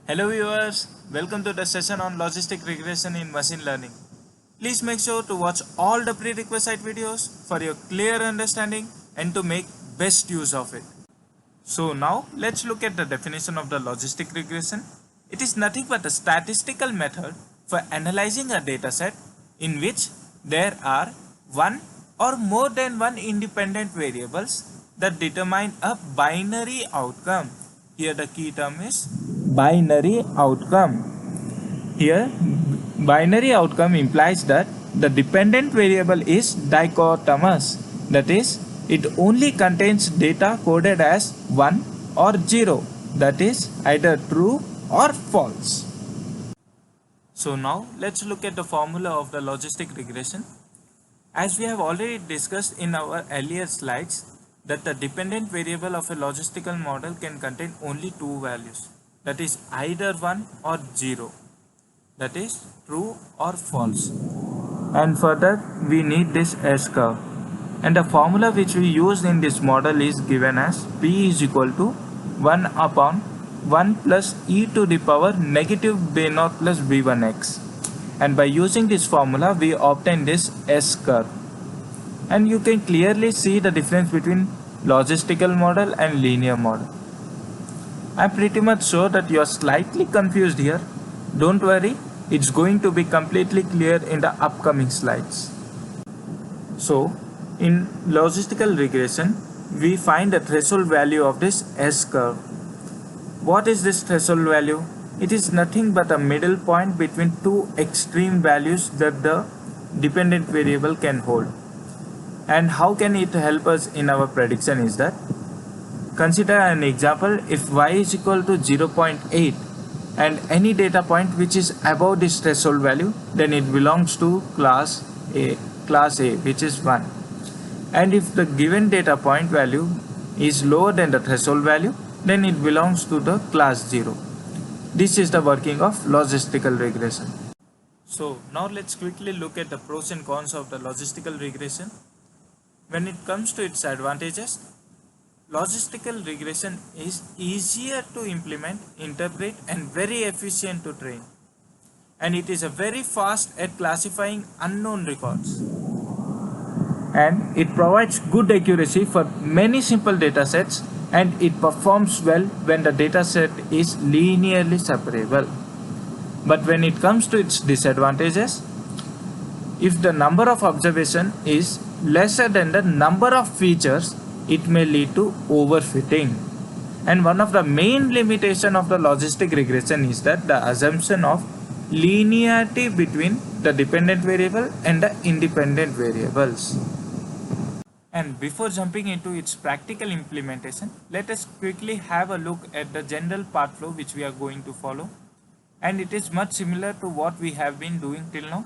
Hello viewers, welcome to the session on Logistic Regression in Machine Learning. Please make sure to watch all the prerequisite videos for your clear understanding and to make best use of it. So now let's look at the definition of the logistic regression. It is nothing but a statistical method for analyzing a dataset in which there are one or more than one independent variables that determine a binary outcome. Here the key term is binary outcome. Here binary outcome implies that the dependent variable is dichotomous, that is, it only contains data coded as 1 or 0, that is either true or false. So now let's look at the formula of the logistic regression. As we have already discussed in our earlier slides, that the dependent variable of a logistical model can contain only two values, that is either 1 or 0, that is true or false. And further we need this S curve, and the formula which we used in this model is given as P is equal to 1 upon 1 plus e to the power negative b0 plus b1x, and by using this formula we obtain this S curve. And you can clearly see the difference between logistical model and linear model. I'm pretty much sure that you are slightly confused here. Don't worry, it's going to be completely clear in the upcoming slides. So, in logistical regression, we find the threshold value of this S curve. What is this threshold value? It is nothing but a middle point between two extreme values that the dependent variable can hold. And how can it help us in our prediction is that, consider an example, if y is equal to 0.8 and any data point which is above this threshold value, then it belongs to class A which is 1. And if the given data point value is lower than the threshold value, then it belongs to the class 0. This is the working of logistical regression. So now let's quickly look at the pros and cons of the logistical regression. When it comes to its advantages, logistical regression is easier to implement, interpret, and very efficient to train. And it is very fast at classifying unknown records. And it provides good accuracy for many simple datasets, and it performs well when the dataset is linearly separable. But when it comes to its disadvantages, if the number of observations is lesser than the number of features, it may lead to overfitting. And one of the main limitations of the logistic regression is that the assumption of linearity between the dependent variable and the independent variables. And before jumping into its practical implementation, let us quickly have a look at the general path flow which we are going to follow. And it is much similar to what we have been doing till now.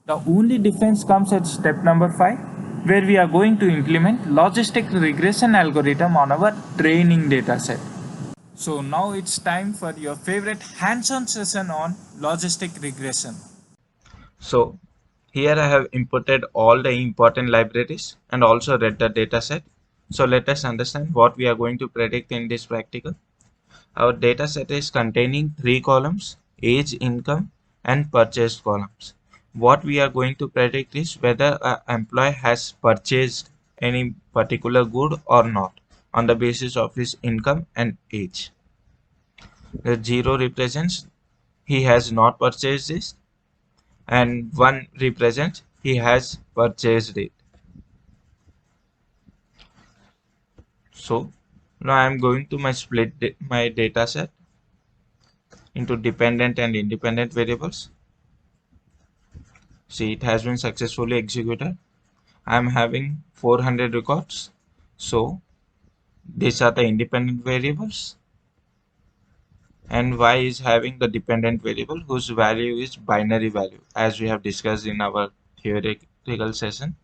The only difference comes at step number 5, where we are going to implement logistic regression algorithm on our training dataset. So now it's time for your favorite hands-on session on logistic regression. So here I have imported all the important libraries and also read the dataset. So let us understand what we are going to predict in this practical. Our dataset is containing 3 columns: age, income, and purchased columns. What we are going to predict is whether an employee has purchased any particular good or not on the basis of his income and age. The 0 represents he has not purchased this, and 1 represents he has purchased it. So now I am going to split my data set into dependent and independent variables. See, it has been successfully executed. I am having 400 records. So these are the independent variables, and y is having the dependent variable whose value is binary value, as we have discussed in our theoretical session.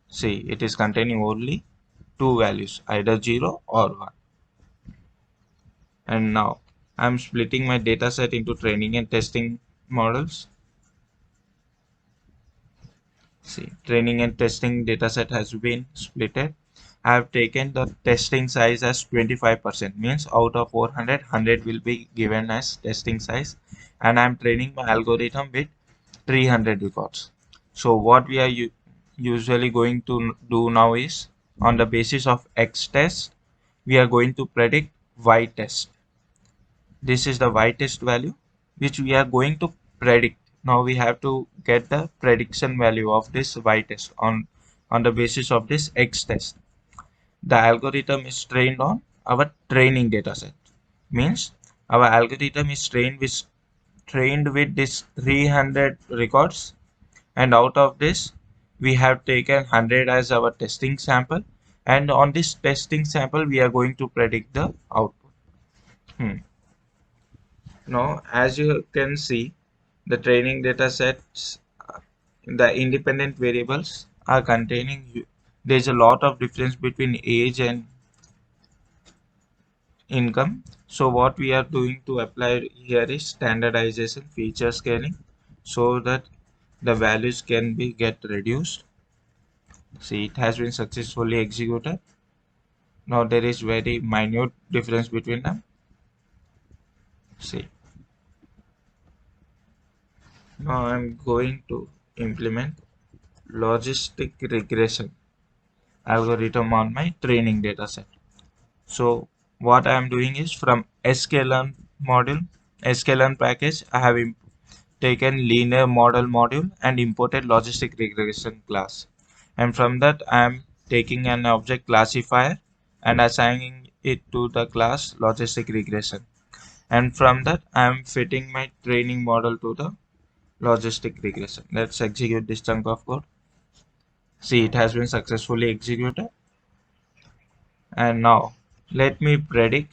See, it is containing only two values, either 0 or 1. And now I am splitting my data set into training and testing models. See, training and testing data set has been splitted. I have taken the testing size as 25%, means out of 400, 100 will be given as testing size, and I'm training my algorithm with 300 records. So what we are usually going to do now is, on the basis of X test, we are going to predict Y test. This is the Y test value which we are going to predict. Now we have to get the prediction value of this Y test on the basis of this X test. The algorithm is trained on our training data set. Means our algorithm is trained with this 300 records, and out of this we have taken 100 as our testing sample, and on this testing sample we are going to predict the output. Now as you can see, the training data sets, the independent variables are containing, there's a lot of difference between age and income. So what we are doing to apply here is standardization feature scaling, so that the values can be get reduced. See, it has been successfully executed. Now there is very minute difference between them. See, now I'm going to implement logistic regression algorithm on my training data set. So what I am doing is, from sklearn module, sklearn package, I have taken linear model module and imported logistic regression class. And from that I am taking an object classifier and assigning it to the class logistic regression. And from that I am fitting my training model to the logistic regression. Let's execute this chunk of code. See, it has been successfully executed. And now let me predict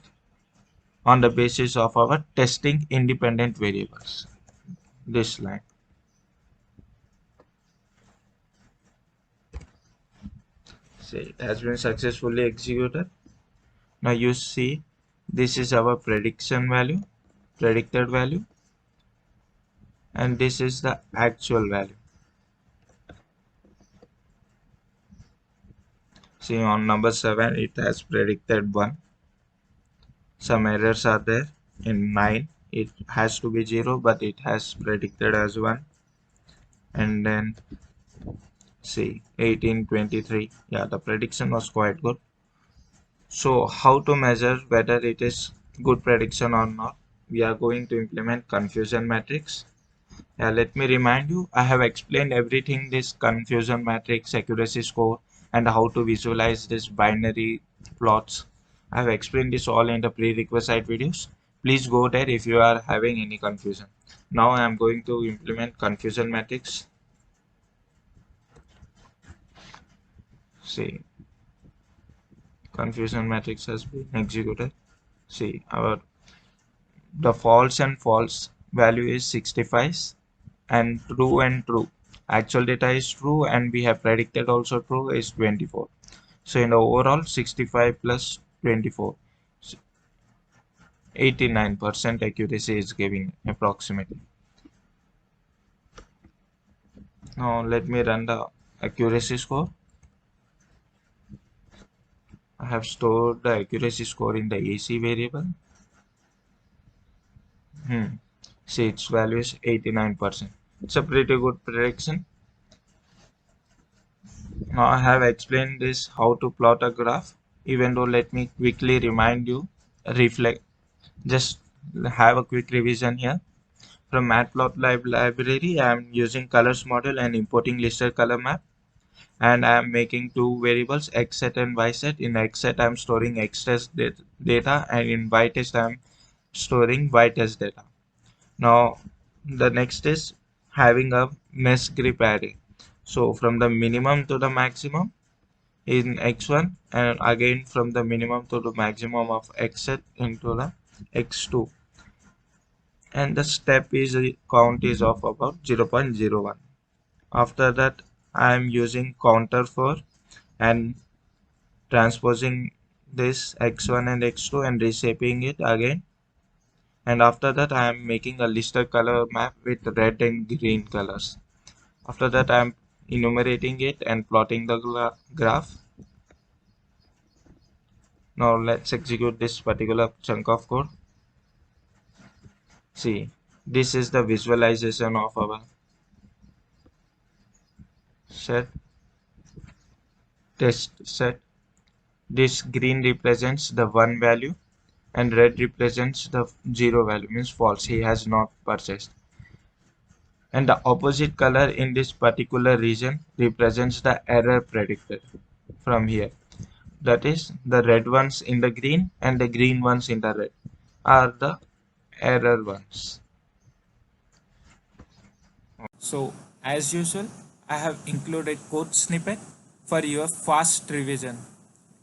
on the basis of our testing independent variables. This line. See, it has been successfully executed. Now you see, this is our prediction value, predicted value, and this is the actual value. See, on number 7 it has predicted 1. Some errors are there. In 9 it has to be 0, but it has predicted as 1. And then see, 1823, yeah, the prediction was quite good. So how to measure whether it is good prediction or not? We are going to implement confusion matrix. Let me remind you, I have explained everything, this confusion matrix, accuracy score, and how to visualize this binary plots. I have explained this all in the prerequisite videos. Please go there if you are having any confusion. Now I am going to implement confusion matrix. See, confusion matrix has been executed. See, the false and false value is 65, and true. Actual data is true, and we have predicted also true is 24. So in the overall 65 plus 24, 89% accuracy is giving approximately. Now let me run the accuracy score. I have stored the accuracy score in the AC variable. See, its value is 89%. It's a pretty good prediction. Now I have explained this how to plot a graph. Even though, let me quickly remind you, just have a quick revision here. From matplotlib library, I am using colors module and importing listed color map. And I am making two variables, x set and y set. In x set I am storing x test data, and in y test I am storing y test data. Now the next is having a mesh grip array. So from the minimum to the maximum in x1, and again from the minimum to the maximum of x set into the x2, and the step is count is of about 0.01. After that I am using counter for and transposing this x1 and x2 and reshaping it again. And after that I am making a listed color map with red and green colors. After that I am enumerating it and plotting the graph. Now let's execute this particular chunk of code. See, this is the visualization of our set, test set. This green represents the 1 value and red represents the 0 value, means false, he has not purchased. And the opposite color in this particular region represents the error predicted from here. That is, the red ones in the green and the green ones in the red are the error ones. So as usual, I have included code snippet for your fast revision.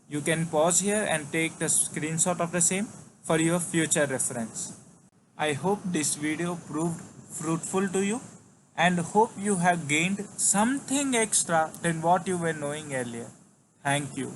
You can pause here and take the screenshot of the same for your future reference. I hope this video proved fruitful to you and hope you have gained something extra than what you were knowing earlier. Thank you.